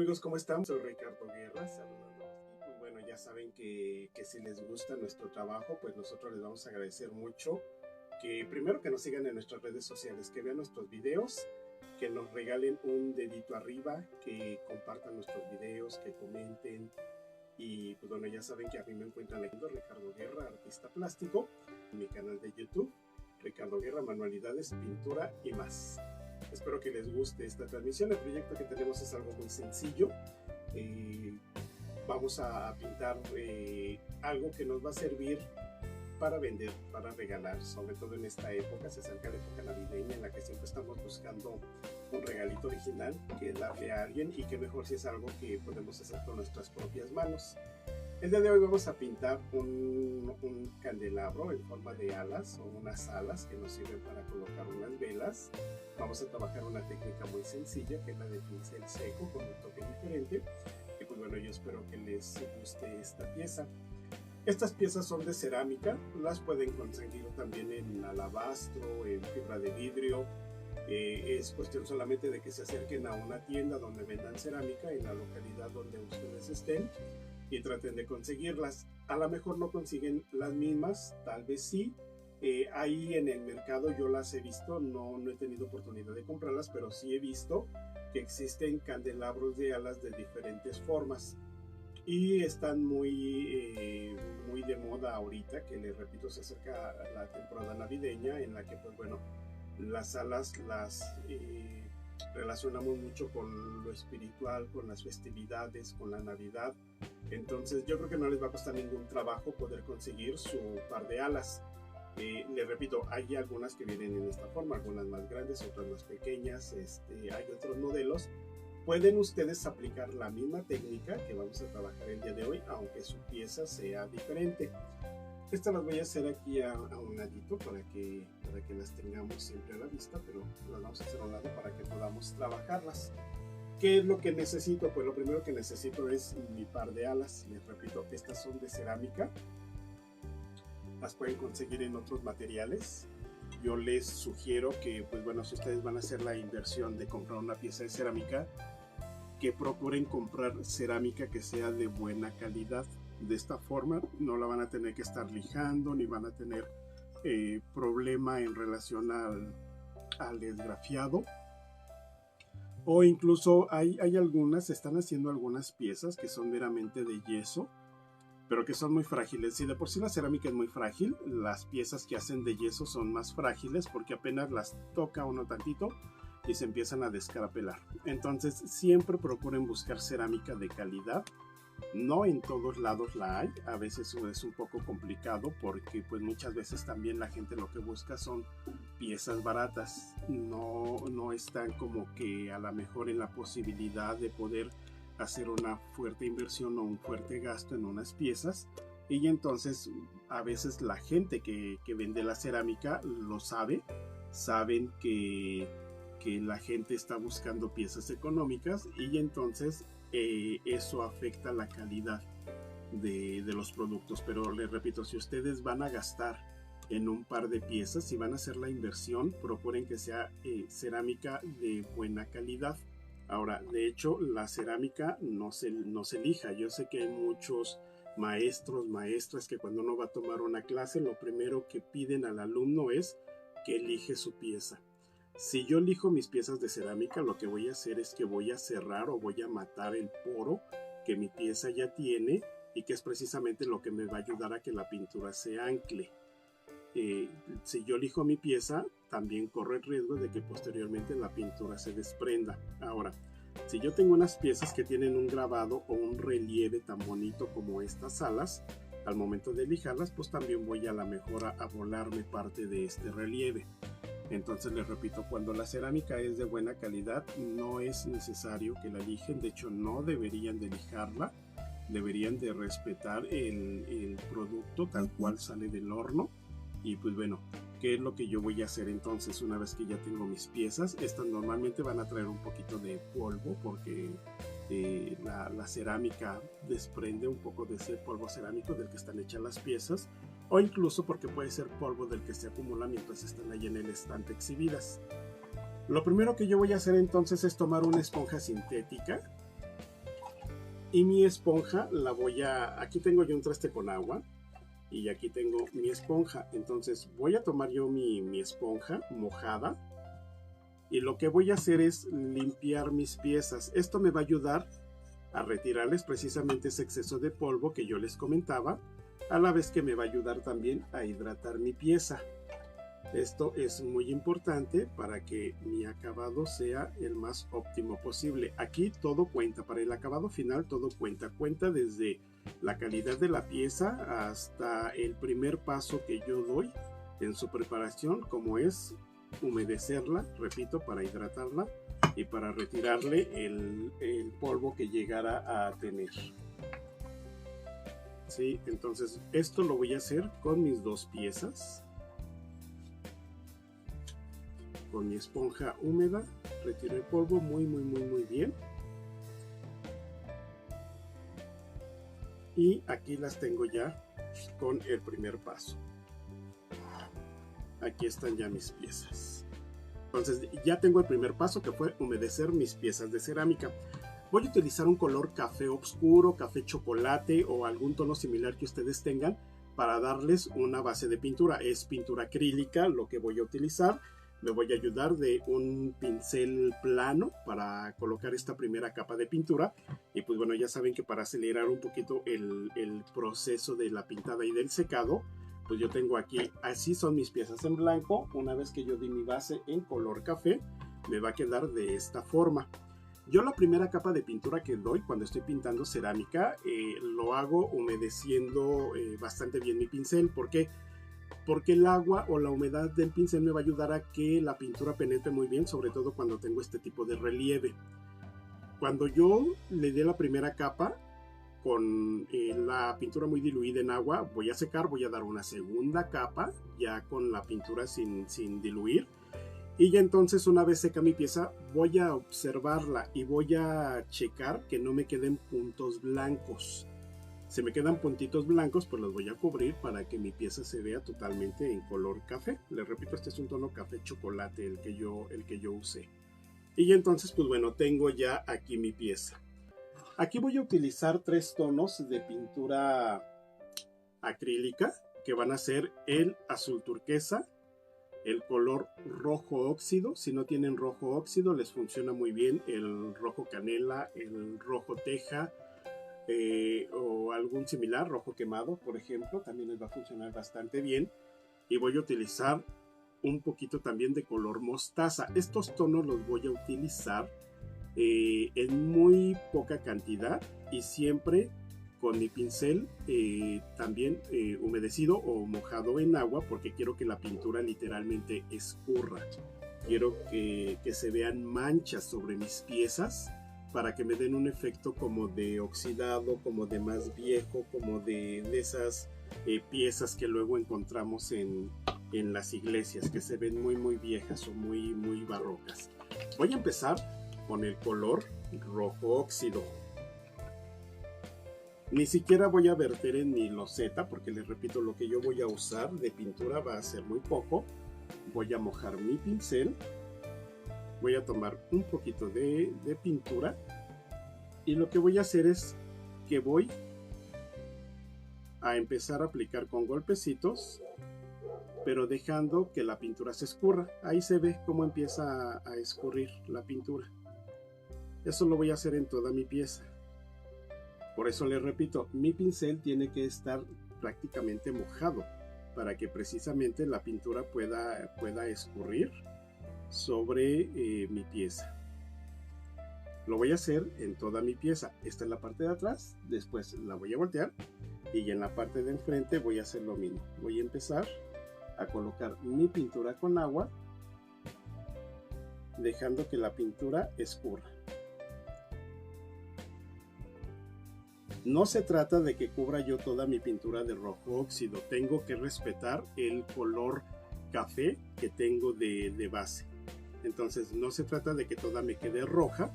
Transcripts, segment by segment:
amigos, ¿cómo están? Soy Ricardo Guerra, saludándolos. Y pues bueno, ya saben que si les gusta nuestro trabajo, pues nosotros les vamos a agradecer mucho que primero que nos sigan en nuestras redes sociales, que vean nuestros videos, que nos regalen un dedito arriba, que compartan nuestros videos, que comenten. Y pues bueno, ya saben que a mí me encuentran leyendo Ricardo Guerra, artista plástico, en mi canal de YouTube, Ricardo Guerra, manualidades, pintura y más. Espero que les guste esta transmisión. El proyecto que tenemos es algo muy sencillo. Vamos a pintar algo que nos va a servir para vender, para regalar, sobre todo en esta época. Se acerca la época navideña en la que siempre estamos buscando un regalito original que darle a alguien, y que mejor si es algo que podemos hacer con nuestras propias manos. El día de hoy vamos a pintar un candelabro en forma de alas, o unas alas que nos sirven para colocar unas velas. Vamos a trabajar una técnica muy sencilla, que es la de pincel seco con un toque diferente. Y pues bueno, yo espero que les guste esta pieza. Estas piezas son de cerámica, las pueden conseguir también en alabastro, en fibra de vidrio. Es cuestión solamente de que se acerquen a una tienda donde vendan cerámica en la localidad donde ustedes estén y traten de conseguirlas. A lo mejor no consiguen las mismas, tal vez sí. Ahí en el mercado yo las he visto, no he tenido oportunidad de comprarlas, pero sí he visto que existen candelabros de alas de diferentes formas y están muy de moda ahorita, que les repito, se acerca la temporada navideña en la que pues bueno, las alas las relacionamos mucho con lo espiritual, con las festividades, con la Navidad. Entonces yo creo que no les va a costar ningún trabajo poder conseguir su par de alas. Les repito, hay algunas que vienen en esta forma, algunas más grandes, otras más pequeñas. Hay otros modelos. Pueden ustedes aplicar la misma técnica que vamos a trabajar el día de hoy, aunque su pieza sea diferente. Estas las voy a hacer aquí a un ladito para que las tengamos siempre a la vista, pero las vamos a hacer a un lado para que podamos trabajarlas. ¿Qué es lo que necesito? Pues lo primero que necesito es mi par de alas. Les repito, estas son de cerámica. Las pueden conseguir en otros materiales. Yo les sugiero que, pues bueno, si ustedes van a hacer la inversión de comprar una pieza de cerámica, que procuren comprar cerámica que sea de buena calidad. De esta forma no la van a tener que estar lijando, ni van a tener problema en relación al desgrafiado. O incluso hay algunas, están haciendo algunas piezas que son meramente de yeso, pero que son muy frágiles. Si de por sí la cerámica es muy frágil, las piezas que hacen de yeso son más frágiles porque apenas las toca uno tantito y se empiezan a descarapelar. Entonces siempre procuren buscar cerámica de calidad. No en todos lados la hay, a veces es un poco complicado porque pues muchas veces también la gente lo que busca son piezas baratas, no están como que a lo mejor en la posibilidad de poder hacer una fuerte inversión o un fuerte gasto en unas piezas, y entonces a veces la gente que vende la cerámica lo saben que la gente está buscando piezas económicas, y entonces eso afecta la calidad de los productos. Pero les repito, si ustedes van a gastar en un par de piezas, si van a hacer la inversión, procuren que sea cerámica de buena calidad. Ahora, de hecho, la cerámica no se lija. Yo sé que hay muchos maestros, maestras que cuando uno va a tomar una clase, lo primero que piden al alumno es que elige su pieza. Si yo elijo mis piezas de cerámica, lo que voy a hacer es que voy a cerrar o voy a matar el poro que mi pieza ya tiene, y que es precisamente lo que me va a ayudar a que la pintura se ancle. Si yo elijo mi pieza, también corro el riesgo de que posteriormente la pintura se desprenda. Ahora, si yo tengo unas piezas que tienen un grabado o un relieve tan bonito como estas alas, al momento de lijarlas, pues también voy a la mejor a volarme parte de este relieve. Entonces les repito, cuando la cerámica es de buena calidad, no es necesario que la lijen. De hecho, no deberían de lijarla, deberían de respetar el producto tal cual sale del horno. Y pues bueno, ¿qué es lo que yo voy a hacer entonces una vez que ya tengo mis piezas? Estas normalmente van a traer un poquito de polvo porque la cerámica desprende un poco de ese polvo cerámico del que están hechas las piezas, o incluso porque puede ser polvo del que se acumula mientras están ahí en el estante exhibidas. Lo primero que yo voy a hacer entonces es tomar una esponja sintética Y mi esponja la voy a... Aquí tengo yo un traste con agua y aquí tengo mi esponja. Entonces voy a tomar yo mi esponja mojada y lo que voy a hacer es limpiar mis piezas. Esto me va a ayudar a retirarles precisamente ese exceso de polvo que yo les comentaba, a la vez que me va a ayudar también a hidratar mi pieza. Esto es muy importante para que mi acabado sea el más óptimo posible. Aquí todo cuenta, para el acabado final todo cuenta. Cuenta desde la calidad de la pieza hasta el primer paso que yo doy en su preparación, como es humedecerla, repito, para hidratarla y para retirarle el polvo que llegara a tener. ¿Sí? Entonces esto lo voy a hacer con mis dos piezas. Con mi esponja húmeda retiro el polvo muy bien. Y aquí las tengo ya con el primer paso. Aquí están ya mis piezas. Entonces ya tengo el primer paso, que fue humedecer mis piezas de cerámica. Voy a utilizar un color café oscuro, café chocolate o algún tono similar que ustedes tengan para darles una base de pintura. Es pintura acrílica lo que voy a utilizar. Me voy a ayudar de un pincel plano para colocar esta primera capa de pintura. Y pues bueno, ya saben que para acelerar un poquito el proceso de la pintada y del secado, pues yo tengo aquí, así son mis piezas en blanco. Una vez que yo di mi base en color café, me va a quedar de esta forma. Yo la primera capa de pintura que doy cuando estoy pintando cerámica, lo hago humedeciendo bastante bien mi pincel. ¿Por qué? Porque el agua o la humedad del pincel me va a ayudar a que la pintura penetre muy bien, sobre todo cuando tengo este tipo de relieve. Cuando yo le dé la primera capa con la pintura muy diluida en agua, voy a secar, voy a dar una segunda capa ya con la pintura sin diluir. Y ya entonces, una vez seca mi pieza, voy a observarla y voy a checar que no me queden puntos blancos. Si me quedan puntitos blancos, pues los voy a cubrir para que mi pieza se vea totalmente en color café. Les repito, este es un tono café chocolate el que yo usé. Y entonces, pues bueno, tengo ya aquí mi pieza. Aquí voy a utilizar 3 tonos de pintura acrílica, que van a ser el azul turquesa, el color rojo óxido. Si no tienen rojo óxido, les funciona muy bien el rojo canela, el rojo teja, o algún similar, rojo quemado por ejemplo, también les va a funcionar bastante bien. Y voy a utilizar un poquito también de color mostaza. Estos tonos los voy a utilizar en muy poca cantidad y siempre con mi pincel también humedecido o mojado en agua, porque quiero que la pintura literalmente escurra. Quiero que se vean manchas sobre mis piezas, para que me den un efecto como de oxidado, como de más viejo, como de esas piezas que luego encontramos en las iglesias, que se ven muy viejas o muy barrocas. Voy a empezar con el color rojo óxido. Ni siquiera voy a verter en mi loseta, porque les repito, lo que yo voy a usar de pintura va a ser muy poco. Voy a mojar mi pincel. Voy a tomar un poquito de pintura y lo que voy a hacer es que voy a empezar a aplicar con golpecitos, pero dejando que la pintura se escurra. Ahí se ve cómo empieza a escurrir la pintura. Eso lo voy a hacer en toda mi pieza. Por eso les repito, mi pincel tiene que estar prácticamente mojado para que precisamente la pintura pueda escurrir sobre mi pieza. Lo voy a hacer en toda mi pieza. Esta es la parte de atrás, después la voy a voltear y en la parte de enfrente voy a hacer lo mismo. Voy a empezar a colocar mi pintura con agua, dejando que la pintura escurra. No se trata de que cubra yo toda mi pintura de rojo óxido. Tengo que respetar el color café que tengo de base. Entonces no se trata de que toda me quede roja,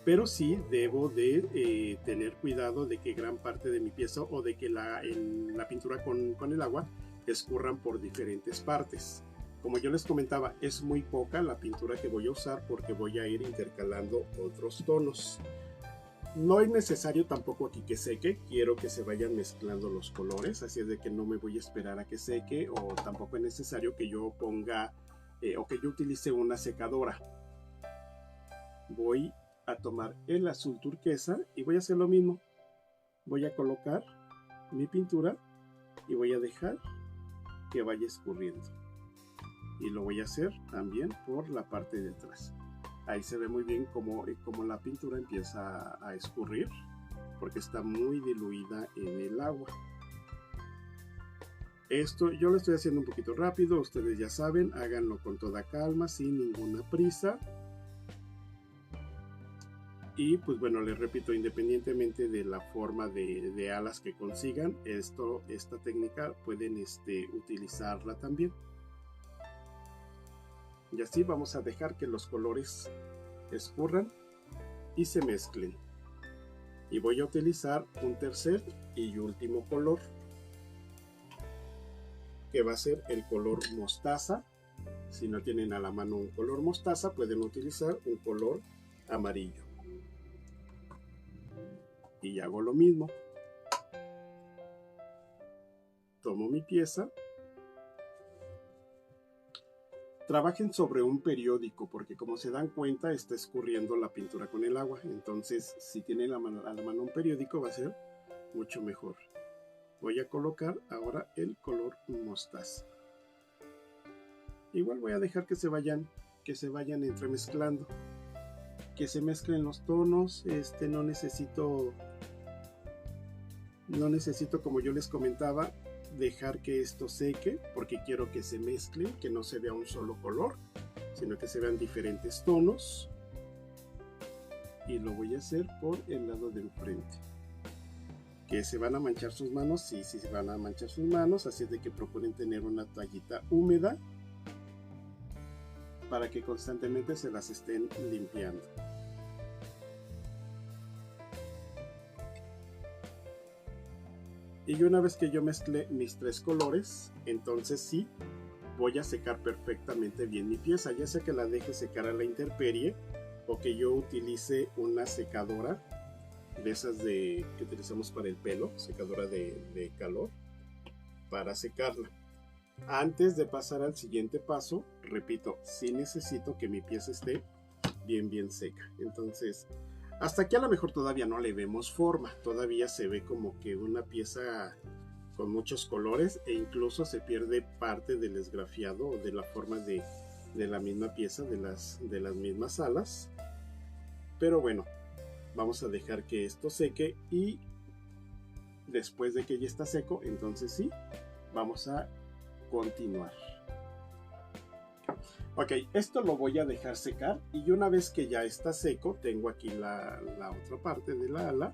pero sí debo de tener cuidado de que gran parte de mi pieza o de que la pintura con el agua escurran por diferentes partes. Como yo les comentaba, es muy poca la pintura que voy a usar porque voy a ir intercalando otros tonos. No es necesario tampoco aquí que seque, quiero que se vayan mezclando los colores, así es de que no me voy a esperar a que seque, o tampoco es necesario que yo ponga o que yo utilice una secadora. Voy a tomar el azul turquesa y voy a hacer lo mismo. Voy a colocar mi pintura y voy a dejar que vaya escurriendo. Y lo voy a hacer también por la parte de atrás. Ahí se ve muy bien cómo la pintura empieza a escurrir, porque está muy diluida en el agua. Esto yo lo estoy haciendo un poquito rápido, ustedes ya saben, háganlo con toda calma, sin ninguna prisa. Y pues bueno, les repito, independientemente de la forma de alas que consigan, esta técnica pueden utilizarla también. Y así vamos a dejar que los colores escurran y se mezclen. Y voy a utilizar un tercer y último color, que va a ser el color mostaza. Si no tienen a la mano un color mostaza, pueden utilizar un color amarillo. Y hago lo mismo. Tomo mi pieza. Trabajen sobre un periódico, porque como se dan cuenta está escurriendo la pintura con el agua. Entonces si tienen a la mano un periódico va a ser mucho mejor. Voy a colocar ahora el color mostaza. Igual voy a dejar que se vayan entremezclando, que se mezclen los tonos. No necesito, como yo les comentaba, dejar que esto seque, porque quiero que se mezclen, que no se vea un solo color, sino que se vean diferentes tonos. Y lo voy a hacer por el lado del frente. Que se van a manchar sus manos, sí, se van a manchar sus manos, así es de que procuren tener una toallita húmeda para que constantemente se las estén limpiando. Y una vez que yo mezclé mis tres colores, entonces sí, voy a secar perfectamente bien mi pieza, ya sea que la deje secar a la intemperie o que yo utilice una secadora de esas que utilizamos para el pelo, secadora de calor, para secarla. Antes de pasar al siguiente paso, repito, sí necesito que mi pieza esté bien seca. Entonces, hasta aquí a lo mejor todavía no le vemos forma, todavía se ve como que una pieza con muchos colores, e incluso se pierde parte del esgrafiado o de la forma de la misma pieza, de las mismas alas. Pero bueno, vamos a dejar que esto seque, y después de que ya está seco, entonces sí, vamos a continuar. Ok, esto lo voy a dejar secar, y una vez que ya está seco, tengo aquí la otra parte de la ala,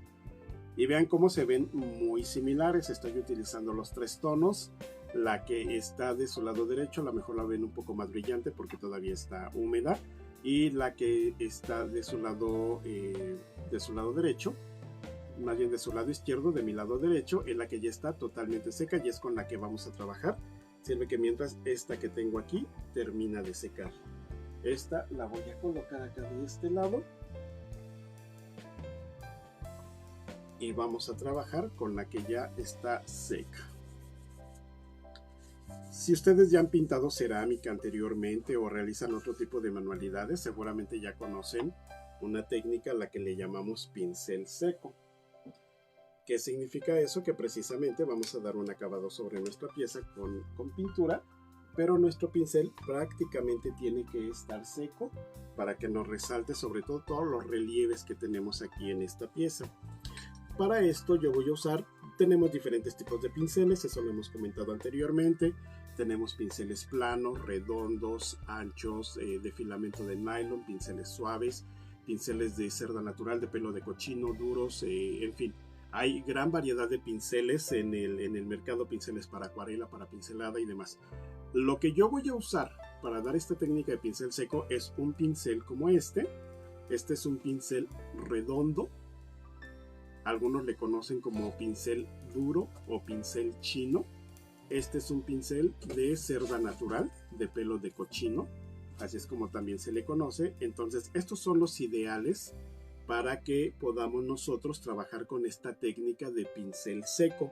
y vean cómo se ven muy similares. Estoy utilizando los tres tonos. La que está de su lado derecho, a lo mejor la ven un poco más brillante porque todavía está húmeda, y la que está de su lado derecho, más bien de su lado izquierdo, de mi lado derecho, es la que ya está totalmente seca y es con la que vamos a trabajar. Sirve que mientras esta que tengo aquí termina de secar, esta la voy a colocar acá de este lado, y vamos a trabajar con la que ya está seca. Si ustedes ya han pintado cerámica anteriormente o realizan otro tipo de manualidades, seguramente ya conocen una técnica a la que le llamamos pincel seco. ¿Qué significa eso? Que precisamente vamos a dar un acabado sobre nuestra pieza con pintura, pero nuestro pincel prácticamente tiene que estar seco para que nos resalte sobre todo todos los relieves que tenemos aquí en esta pieza. Para esto yo voy a usar, tenemos diferentes tipos de pinceles, eso lo hemos comentado anteriormente. Tenemos pinceles planos, redondos, anchos, de filamento de nylon, pinceles suaves, pinceles de cerda natural, de pelo de cochino, duros, en fin. Hay gran variedad de pinceles en el mercado, pinceles para acuarela, para pincelada y demás. Lo que yo voy a usar para dar esta técnica de pincel seco es un pincel como este. Este es un pincel redondo. Algunos le conocen como pincel duro o pincel chino. Este es un pincel de cerda natural, de pelo de cochino. Así es como también se le conoce. Entonces, estos son los ideales para que podamos nosotros trabajar con esta técnica de pincel seco.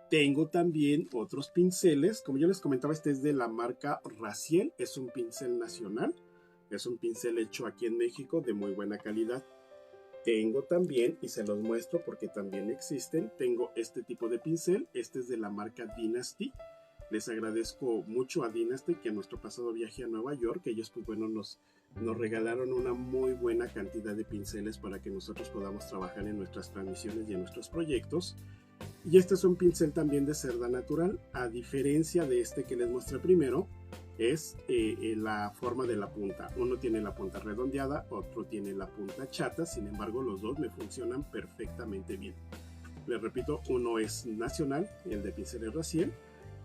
Tengo también otros pinceles, como yo les comentaba, este es de la marca Raciel, es un pincel nacional, es un pincel hecho aquí en México de muy buena calidad. Tengo también, y se los muestro porque también existen, tengo este tipo de pincel, este es de la marca Dynasty. Les agradezco mucho a Dynasty que en nuestro pasado viaje a Nueva York, ellos pues bueno nos regalaron una muy buena cantidad de pinceles para que nosotros podamos trabajar en nuestras transmisiones y en nuestros proyectos. Y este es un pincel también de cerda natural, a diferencia de este que les mostré primero, es la forma de la punta. Uno tiene la punta redondeada, otro tiene la punta chata, sin embargo los dos me funcionan perfectamente bien. Les repito, uno es nacional, el de pinceles Raciel.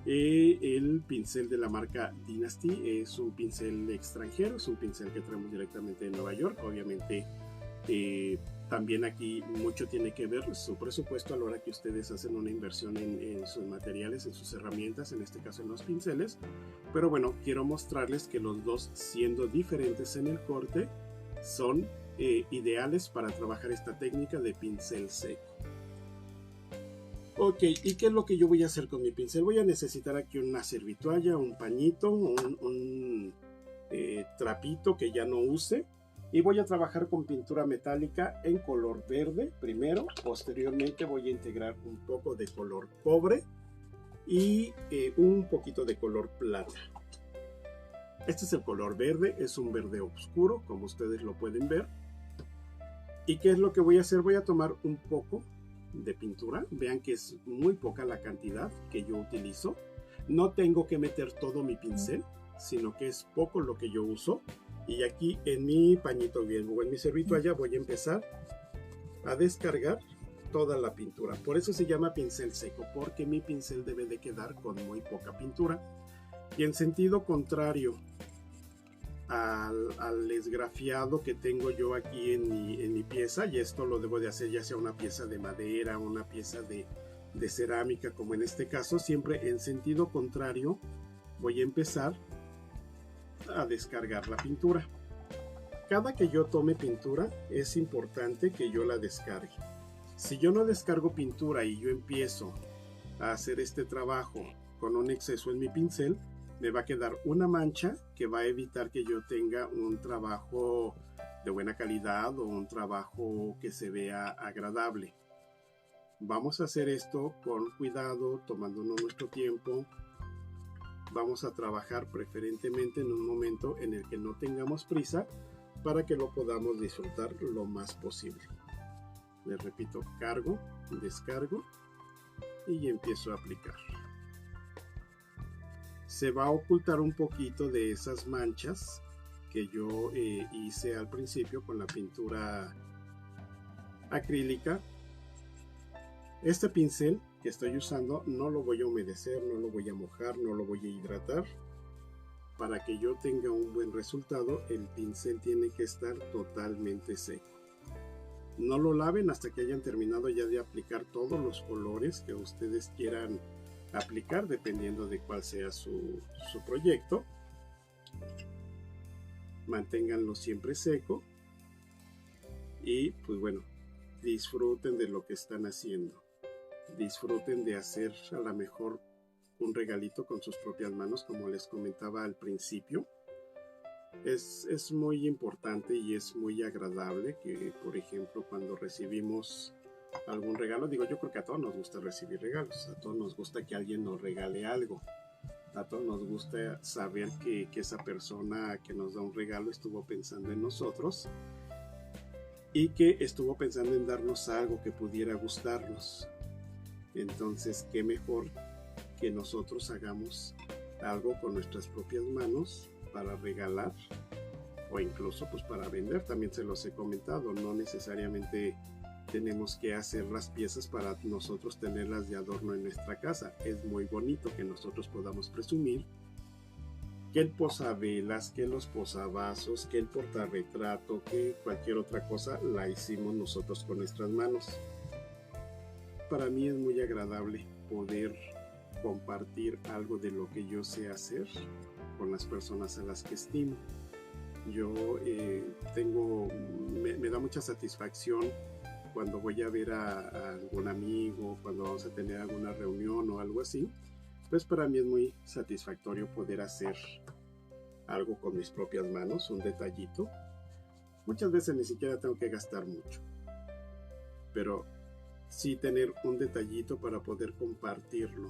El pincel de la marca Dynasty es un pincel extranjero, es un pincel que traemos directamente de Nueva York. Obviamente también aquí mucho tiene que ver su presupuesto a la hora que ustedes hacen una inversión en sus materiales, en sus herramientas, en este caso en los pinceles. Pero bueno, quiero mostrarles que los dos, siendo diferentes en el corte, son ideales para trabajar esta técnica de pincel seco. Ok, ¿y qué es lo que yo voy a hacer con mi pincel? Voy a necesitar aquí una servitoalla, un pañito, un trapito que ya no use. Y voy a trabajar con pintura metálica en color verde primero. Posteriormente voy a integrar un poco de color cobre y un poquito de color plata. Este es el color verde, es un verde oscuro, como ustedes lo pueden ver. ¿Y qué es lo que voy a hacer? Voy a tomar un poco de pintura. Vean que es muy poca la cantidad que yo utilizo. No tengo que meter todo mi pincel, sino que es poco lo que yo uso. Y aquí en mi pañito bien o en mi servitoalla voy a empezar a descargar toda la pintura. Por eso se llama pincel seco, porque mi pincel debe de quedar con muy poca pintura. Y en sentido contrario al esgrafiado que tengo yo aquí en mi pieza, y esto lo debo de hacer ya sea una pieza de madera, una pieza de cerámica, como en este caso, siempre en sentido contrario voy a empezar a descargar la pintura. Cada que yo tome pintura es importante que yo la descargue. Si yo no descargo pintura y yo empiezo a hacer este trabajo con un exceso en mi pincel, me va a quedar una mancha que va a evitar que yo tenga un trabajo de buena calidad o un trabajo que se vea agradable. Vamos a hacer esto con cuidado, tomándonos nuestro tiempo. Vamos a trabajar preferentemente en un momento en el que no tengamos prisa para que lo podamos disfrutar lo más posible. Les repito, cargo, descargo y empiezo a aplicar. Se va a ocultar un poquito de esas manchas que yo hice al principio con la pintura acrílica. Este pincel que estoy usando no lo voy a humedecer, no lo voy a mojar, no lo voy a hidratar. Para que yo tenga un buen resultado, el pincel tiene que estar totalmente seco. No lo laven hasta que hayan terminado ya de aplicar todos los colores que ustedes quieran aplicar, dependiendo de cuál sea su proyecto. Manténganlo siempre seco y pues bueno, disfruten de lo que están haciendo. Disfruten de hacer a lo mejor un regalito con sus propias manos, como les comentaba al principio. Es muy importante y es muy agradable que, por ejemplo, cuando recibimos algún regalo, digo, yo creo que a todos nos gusta recibir regalos, a todos nos gusta que alguien nos regale algo, a todos nos gusta saber que esa persona que nos da un regalo estuvo pensando en nosotros y que estuvo pensando en darnos algo que pudiera gustarnos. Entonces, qué mejor que nosotros hagamos algo con nuestras propias manos para regalar o incluso pues para vender. También se los he comentado, no necesariamente tenemos que hacer las piezas para nosotros tenerlas de adorno en nuestra casa. Es muy bonito que nosotros podamos presumir que el posavelas, que los posavasos, que el portarretrato, que cualquier otra cosa la hicimos nosotros con nuestras manos. Para mí es muy agradable poder compartir algo de lo que yo sé hacer con las personas a las que estimo. Yo me da mucha satisfacción cuando voy a ver a algún amigo, cuando vamos a tener alguna reunión o algo así. Pues para mí es muy satisfactorio poder hacer algo con mis propias manos, un detallito. Muchas veces ni siquiera tengo que gastar mucho, pero sí tener un detallito para poder compartirlo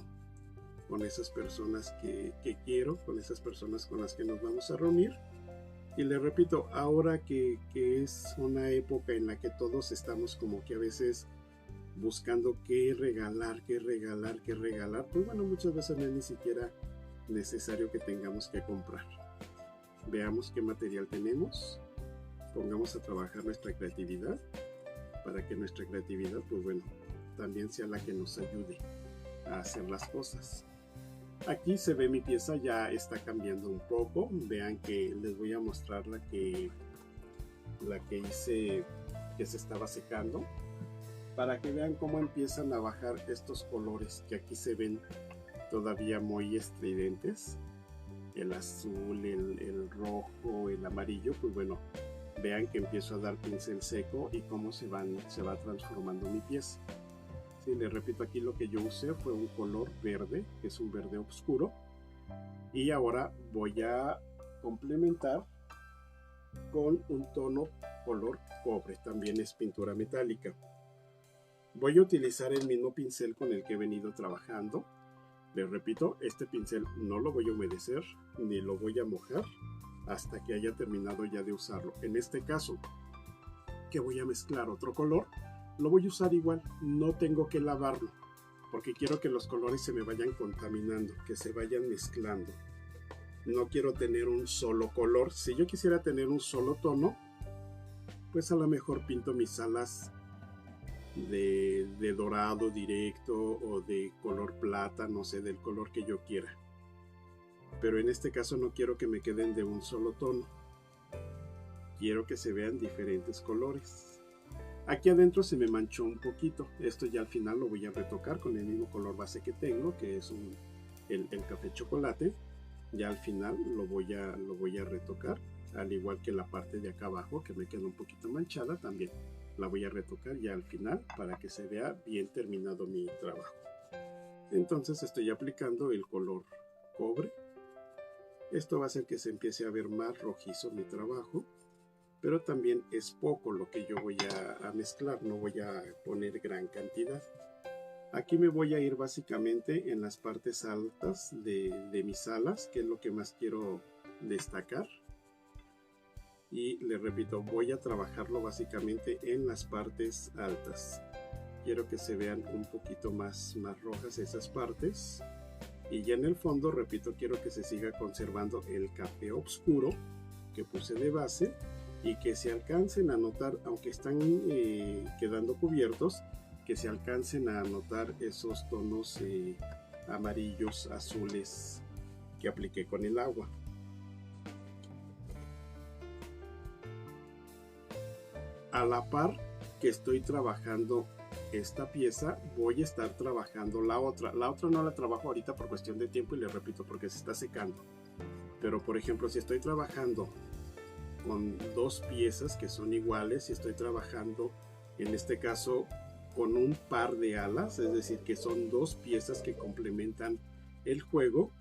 con esas personas que quiero, con esas personas con las que nos vamos a reunir. Y le repito, ahora que es una época en la que todos estamos como que a veces buscando qué regalar, pues bueno, muchas veces no es ni siquiera necesario que tengamos que comprar. Veamos qué material tenemos, pongamos a trabajar nuestra creatividad para que nuestra creatividad, pues bueno, también sea la que nos ayude a hacer las cosas. Aquí se ve mi pieza, ya está cambiando un poco. Vean que les voy a mostrar la que hice, que se estaba secando, para que vean cómo empiezan a bajar estos colores que aquí se ven todavía muy estridentes. El azul, el rojo, el amarillo, pues bueno, vean que empiezo a dar pincel seco y cómo se va transformando mi pieza. Sí, les repito, aquí lo que yo usé fue un color verde, que es un verde oscuro, y ahora voy a complementar con un tono color cobre, también es pintura metálica. Voy a utilizar el mismo pincel con el que he venido trabajando. Les repito, este pincel no lo voy a humedecer ni lo voy a mojar hasta que haya terminado ya de usarlo. En este caso, que voy a mezclar otro color, lo voy a usar igual, no tengo que lavarlo, porque quiero que los colores se me vayan contaminando, que se vayan mezclando. No quiero tener un solo color. Si yo quisiera tener un solo tono, pues a lo mejor pinto mis alas de dorado directo o de color plata, no sé, del color que yo quiera. Pero en este caso no quiero que me queden de un solo tono. Quiero que se vean diferentes colores. Aquí adentro se me manchó un poquito. Esto ya al final lo voy a retocar con el mismo color base que tengo, que es el café chocolate. Ya al final lo voy a retocar, al igual que la parte de acá abajo que me queda un poquito manchada, también la voy a retocar ya al final para que se vea bien terminado mi trabajo. Entonces estoy aplicando el color cobre. Esto va a hacer que se empiece a ver más rojizo mi trabajo, pero también es poco lo que yo voy a mezclar, no voy a poner gran cantidad. Aquí me voy a ir básicamente en las partes altas de mis alas, que es lo que más quiero destacar. Y les repito, voy a trabajarlo básicamente en las partes altas. Quiero que se vean un poquito más rojas esas partes. Y ya en el fondo, repito, quiero que se siga conservando el café oscuro que puse de base y que se alcancen a notar, aunque están quedando cubiertos, que se alcancen a notar esos tonos amarillos, azules que apliqué con el agua. A la par que estoy trabajando esta pieza, voy a estar trabajando la otra. La otra no la trabajo ahorita por cuestión de tiempo y les repito, porque se está secando. Pero por ejemplo, si estoy trabajando con dos piezas que son iguales, si estoy trabajando en este caso con un par de alas, es decir, que son dos piezas que complementan el juego,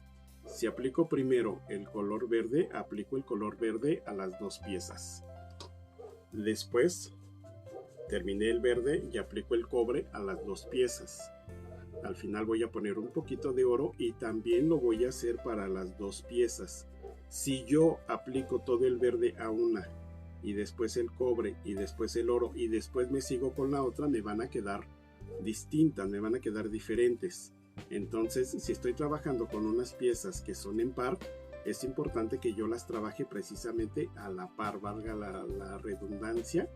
si aplico primero el color verde, aplico el color verde a las dos piezas. Después terminé el verde y aplico el cobre a las dos piezas. Al final voy a poner un poquito de oro y también lo voy a hacer para las dos piezas. Si yo aplico todo el verde a una y después el cobre y después el oro y después me sigo con la otra, me van a quedar distintas, me van a quedar diferentes. Entonces, si estoy trabajando con unas piezas que son en par, es importante que yo las trabaje precisamente a la par, valga la redundancia,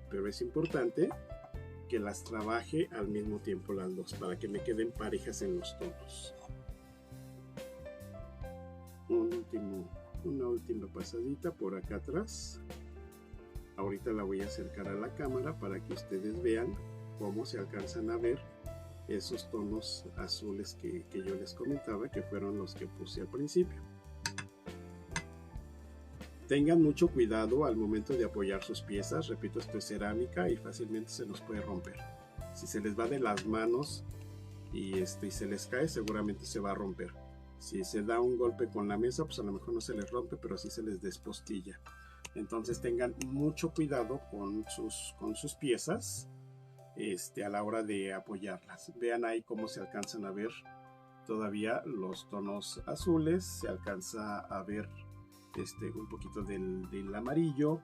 pero es importante que las trabaje al mismo tiempo las dos para que me queden parejas en los tonos. Una última pasadita por acá atrás. Ahorita la voy a acercar a la cámara para que ustedes vean cómo se alcanzan a ver esos tonos azules que yo les comentaba, que fueron los que puse al principio. Tengan mucho cuidado al momento de apoyar sus piezas. Repito, esto es cerámica y fácilmente se nos puede romper. Si se les va de las manos y se les cae, seguramente se va a romper. Si se da un golpe con la mesa, pues a lo mejor no se les rompe, pero sí se les despostilla. Entonces tengan mucho cuidado con sus piezas a la hora de apoyarlas. Vean ahí cómo se alcanzan a ver todavía los tonos azules, se alcanza a ver un poquito del amarillo.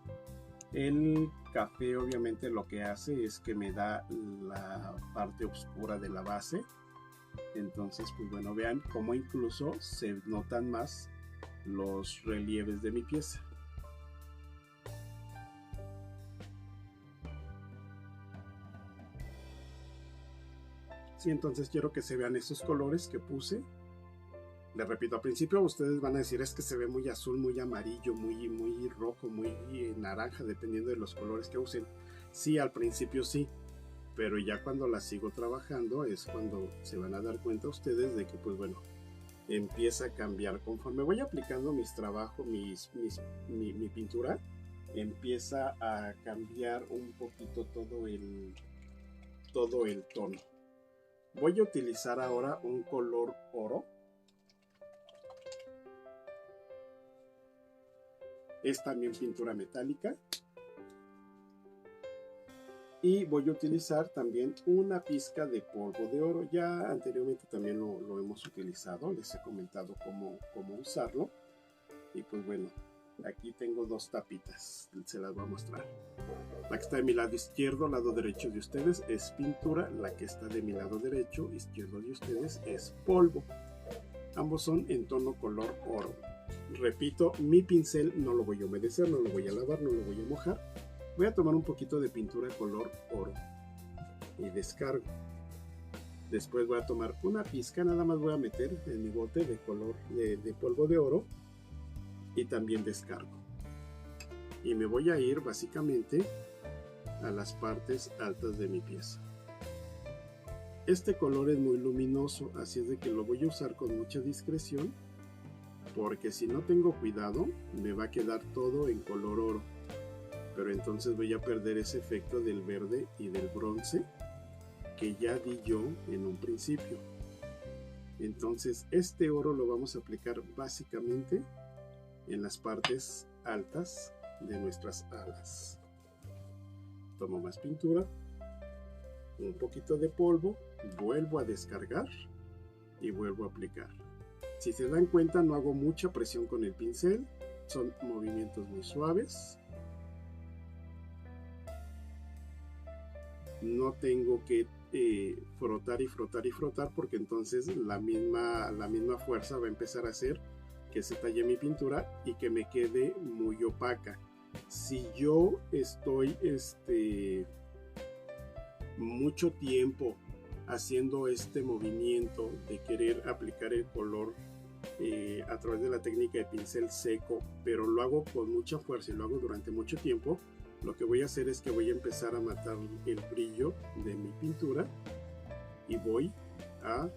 El café obviamente lo que hace es que me da la parte oscura de la base. Entonces pues bueno, vean cómo incluso se notan más los relieves de mi pieza. Sí, entonces quiero que se vean esos colores que puse. Les repito, al principio ustedes van a decir es que se ve muy azul, muy amarillo, muy rojo, muy naranja, dependiendo de los colores que usen. Sí, al principio sí, pero ya cuando la sigo trabajando es cuando se van a dar cuenta ustedes de que pues bueno, empieza a cambiar. Conforme voy aplicando mis trabajos, mi pintura, empieza a cambiar un poquito todo el tono. Voy a utilizar ahora un color oro. Es también pintura metálica. Y voy a utilizar también una pizca de polvo de oro. Ya anteriormente también lo hemos utilizado. Les he comentado cómo usarlo. Y pues bueno, aquí tengo dos tapitas. Se las voy a mostrar. La que está de mi lado izquierdo, lado derecho de ustedes es pintura. La que está de mi lado derecho, izquierdo de ustedes es polvo. Ambos son en tono color oro. Repito, mi pincel no lo voy a humedecer, no lo voy a lavar, no lo voy a mojar. Voy a tomar un poquito de pintura color oro y descargo. Después voy a tomar una pizca, nada más voy a meter en mi bote de color de polvo de oro y también descargo. Y me voy a ir básicamente a las partes altas de mi pieza. Este color es muy luminoso, así es de que lo voy a usar con mucha discreción, porque si no tengo cuidado me va a quedar todo en color oro, pero entonces voy a perder ese efecto del verde y del bronce que ya di yo en un principio. Entonces este oro lo vamos a aplicar básicamente en las partes altas de nuestras alas. Tomo más pintura, un poquito de polvo, vuelvo a descargar y vuelvo a aplicar. Si se dan cuenta, no hago mucha presión con el pincel, son movimientos muy suaves. No tengo que frotar y frotar y frotar, porque entonces la misma fuerza va a empezar a hacer que se talle mi pintura y que me quede muy opaca. Si yo estoy mucho tiempo haciendo este movimiento de querer aplicar el color a través de la técnica de pincel seco, pero lo hago con mucha fuerza y lo hago durante mucho tiempo, lo que voy a hacer es que voy a empezar a matar el brillo de mi pintura y voy a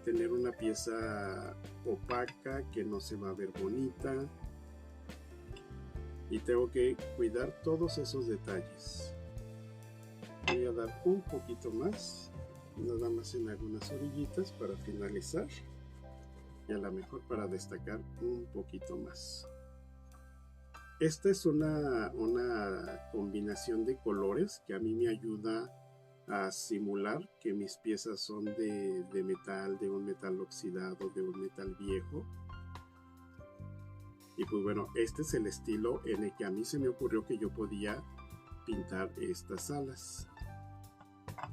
tener una pieza opaca que no se va a ver bonita, y tengo que cuidar todos esos detalles. Voy a dar un poquito más, nada más en algunas orillitas para finalizar, y a lo mejor para destacar un poquito más. Esta es una combinación de colores que a mí me ayuda a simular que mis piezas son de metal, de un metal oxidado, de un metal viejo. Y pues bueno, este es el estilo en el que a mí se me ocurrió que yo podía pintar estas alas.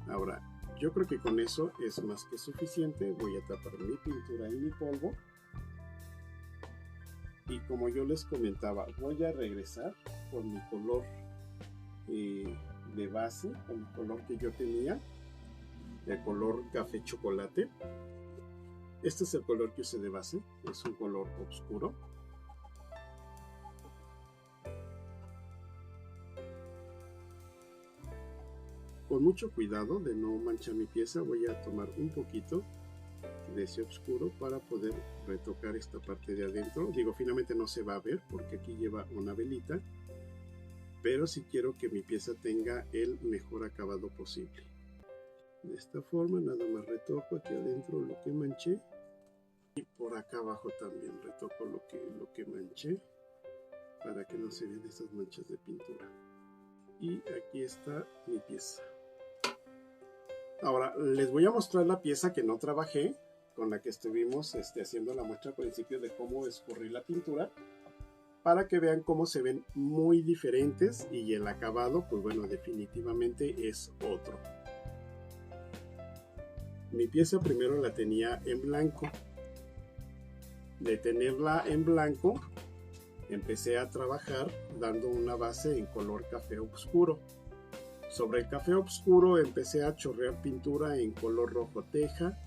Ahora, yo creo que con eso es más que suficiente. Voy a tapar mi pintura y mi polvo. Y como yo les comentaba, voy a regresar con mi color de base, con el color que yo tenía, el color café chocolate. Este es el color que usé de base, es un color oscuro. Con mucho cuidado de no manchar mi pieza, voy a tomar un poquito de ese oscuro para poder retocar esta parte de adentro. Digo, finalmente no se va a ver porque aquí lleva una velita, pero sí quiero que mi pieza tenga el mejor acabado posible. De esta forma nada más retoco aquí adentro lo que manché, y por acá abajo también retoco lo que manché para que no se vean esas manchas de pintura. Y aquí está mi pieza. Ahora les voy a mostrar la pieza que no trabajé, con la que estuvimos haciendo la muestra al principio de cómo escurrir la pintura, para que vean cómo se ven muy diferentes, y el acabado, pues bueno, definitivamente es otro. Mi pieza primero la tenía en blanco. De tenerla en blanco, empecé a trabajar dando una base en color café oscuro. Sobre el café oscuro empecé a chorrear pintura en color rojo teja,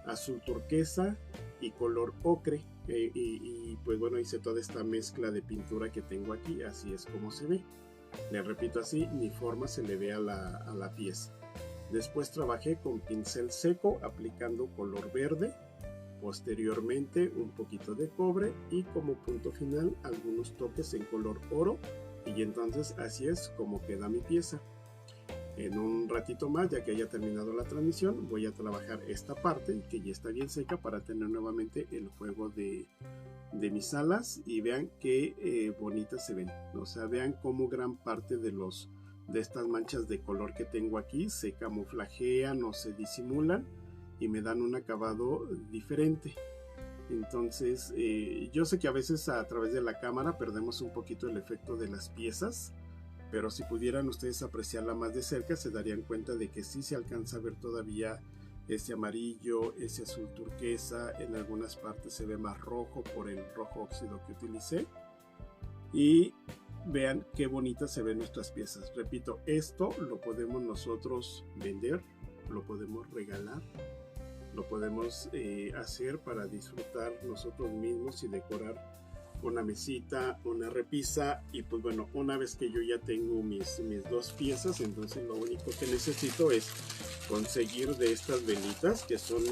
azul turquesa y color ocre. Y pues bueno, hice toda esta mezcla de pintura que tengo aquí. Así es como se ve. Le repito, así ni forma se le ve a la pieza. Después trabajé con pincel seco aplicando color verde, posteriormente un poquito de cobre y como punto final algunos toques en color oro, y entonces así es como queda mi pieza. En un ratito más, ya que haya terminado la transmisión, voy a trabajar esta parte que ya está bien seca para tener nuevamente el juego de mis alas, y vean qué bonitas se ven. O sea, vean cómo gran parte de estas manchas de color que tengo aquí se camuflajean o se disimulan y me dan un acabado diferente. Entonces yo sé que a veces a través de la cámara perdemos un poquito el efecto de las piezas, pero si pudieran ustedes apreciarla más de cerca se darían cuenta de que sí se alcanza a ver todavía ese amarillo, ese azul turquesa. En algunas partes se ve más rojo por el rojo óxido que utilicé. Y vean qué bonitas se ven nuestras piezas. Repito, esto lo podemos nosotros vender, lo podemos regalar, lo podemos hacer para disfrutar nosotros mismos y decorar una mesita, una repisa. Y pues bueno, una vez que yo ya tengo mis dos piezas, entonces lo único que necesito es conseguir de estas velitas que son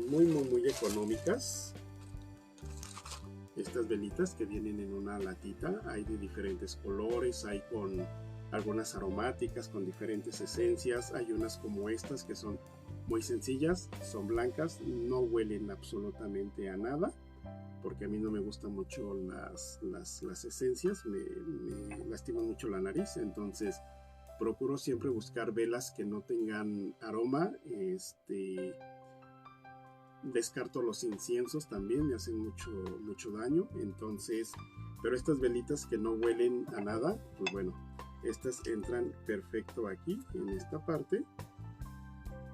muy económicas. Estas velitas que vienen en una latita, hay de diferentes colores, hay con algunas aromáticas, con diferentes esencias. Hay unas como estas que son muy sencillas, son blancas, no huelen absolutamente a nada, porque a mí no me gustan mucho las esencias, me lastiman mucho la nariz. Entonces procuro siempre buscar velas que no tengan aroma. Descarto los inciensos, también me hacen mucho daño. Entonces, pero estas velitas que no huelen a nada, pues bueno, estas entran perfecto aquí en esta parte.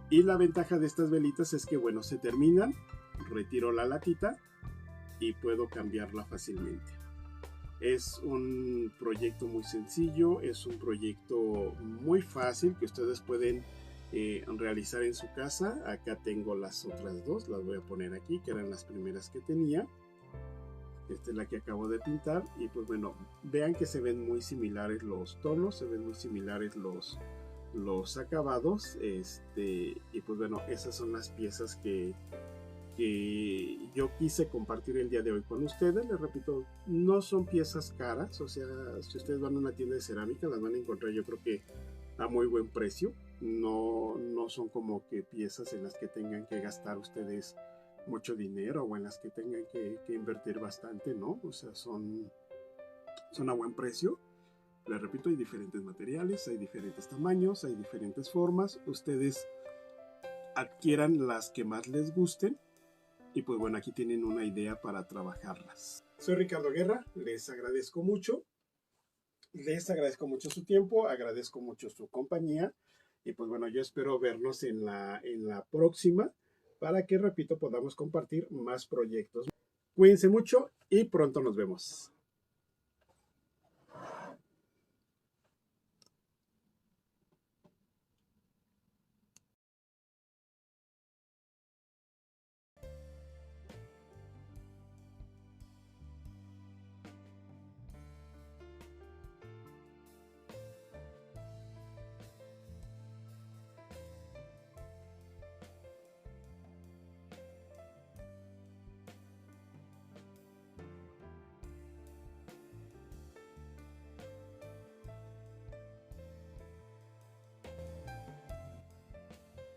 Y la ventaja de estas velitas es que bueno, se terminan, retiro la latita y puedo cambiarla fácilmente. Es un proyecto muy sencillo, es un proyecto muy fácil que ustedes pueden realizar en su casa. Acá tengo las otras dos, las voy a poner aquí, que eran las primeras que tenía. Esta es la que acabo de pintar. Y pues bueno, vean que se ven muy similares los tonos, se ven muy similares los acabados. Y pues bueno, esas son las piezas que yo quise compartir el día de hoy con ustedes. Les repito, no son piezas caras, o sea, si ustedes van a una tienda de cerámica las van a encontrar yo creo que a muy buen precio. No son como que piezas en las que tengan que gastar ustedes mucho dinero o en las que tengan que invertir bastante, ¿no? O sea, son a buen precio. Les repito, hay diferentes materiales, hay diferentes tamaños, hay diferentes formas. Ustedes adquieran las que más les gusten. Y pues bueno, aquí tienen una idea para trabajarlas. Soy Ricardo Guerra, les agradezco mucho. Les agradezco mucho su tiempo, agradezco mucho su compañía. Y pues bueno, yo espero vernos en la próxima para que, repito, podamos compartir más proyectos. Cuídense mucho y pronto nos vemos.